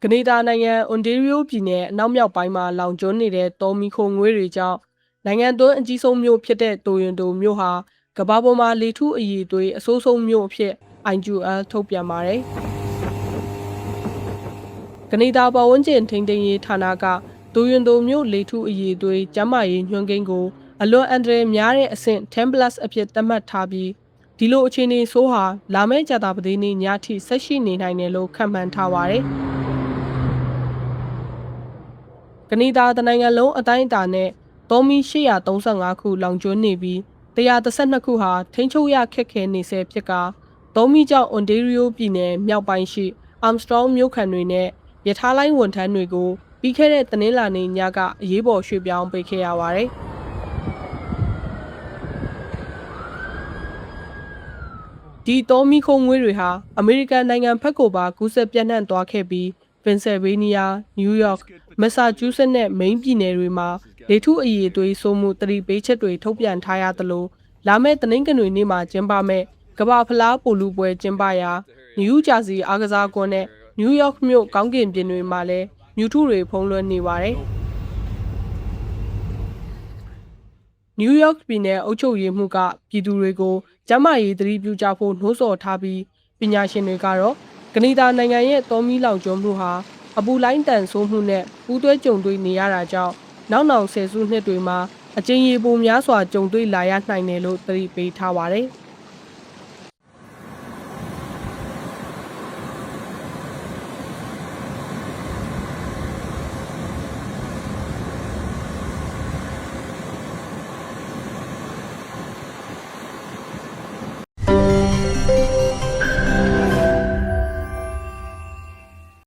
ကနေဒါနိုင်ငံအွန်တေရီယိုပြည်နယ်အနောက်မြောက်ပိုင်းမှာလောင်ကျွမ်းနေတဲ့တောမီခိုငွေတွေကြောင့်နိုင်ငံတွင်းအကြီးဆုံးမြို့ဖြစ်တဲ့တိုရင်တိုမြို့ဟာကမ္ဘာပေါ်မှာလေထုအရည်အသွေးအဆိုးဆုံးမြို့အဖြစ် IQL ထုတ်ပြန်ပါတယ်။ကနေဒါပတ်ဝန်းကျင်ထိန်းသိမ်းရေးဌာနကတိုရင်တိုမြို့လေထုအရည်အသွေးကျန်းမာရေးညွှန်းကိန်းကိုအလွန်အန္တရာယ်များတဲ့အဆင့် 10+ အဖြစ်သတ်မှတ်ထားပြီးဒီလိုအခြေအနေဆိုးဟာလာမယ့်ကြာသပတေးနေ့ညထိဆက်ရှိနေနိုင်တယ်လို့ခန့်မှန်းထားပါတယ်။ကနေဒါတနိုင်ငံလုံးအတိုင်းအတာနဲ့တောမီ835ခုလောင်ကျွမ်းနေပြီး112ခုဟာထိန်းချုပ်ရခက်ခဲနေဆဲဖြစ်ကာတောမီကြောင့်အွန်တေရီယိုပြည်နယ်မြောက်ပိုင်းရှိအာမ်စတောင်းမြို့ခံတွေနဲ့ရထားလိုင်းဝန်ထမ်းတွေကိုပြီးခဲ့တဲ့တနင်္လာနေ့ညကအရေးပေါ်ရွှေ့ပြောင်းပေးခဲ့ရပါတယ်။ဒီတောမီခိုငွေတွေဟာအမေရိကန်နိုင်ငံဘက်ကိုပါကူးစက်ပြန့်နှံ့သွားခဲ့ပြီးပင်ဆယ်ဗေးနီးယား၊နယူးယောက်၊မက်ဆာချူးဆက်နဲ့မိန်းပြည်နယ်တွေမှာလေထုအရည်အသွေးဆိုးမှုသတိပေးချက်တွေထုတ်ပြန်ထားရသလိုလာမယ့်တနင်္ဂနွေနေ့မှာကျင်းပမယ့်ကမ္ဘာဖလားပိုလူပွဲကျင်းပရာနယူးဂျာစီအားကစားကွင်းနဲ့နယူးယောက်မြို့ကောင်းကင်ပြင်တွေမှာလည်းမြူထုတွေဖုံးလွှမ်းနေပါတယ်။နယူးယောက်ပြည်နယ်အုပ်ချုပ်ရေးမှူးကပြည်သူတွေကိုကျန်းမာရေးသတိပြုကြဖို့နှိုးဆော်ထားပြီးပညာရှင်တွေကတော့ကနေဒါနိုင်ငံရဲ့တောမီလောင်ကျွမ်းမှုဟာအပူလိုင်းတန်ဆိုးမှုနဲ့ပူးတွဲကြုံတွေ့နေရတာကြောင့်နောက်ဆယ်စုနှစ်တွေမှာအကျဉ်းရေပိုများစွာကြုံတွေ့လာရနိုင်တယ်လို့သတိပေးထားပါတယ်။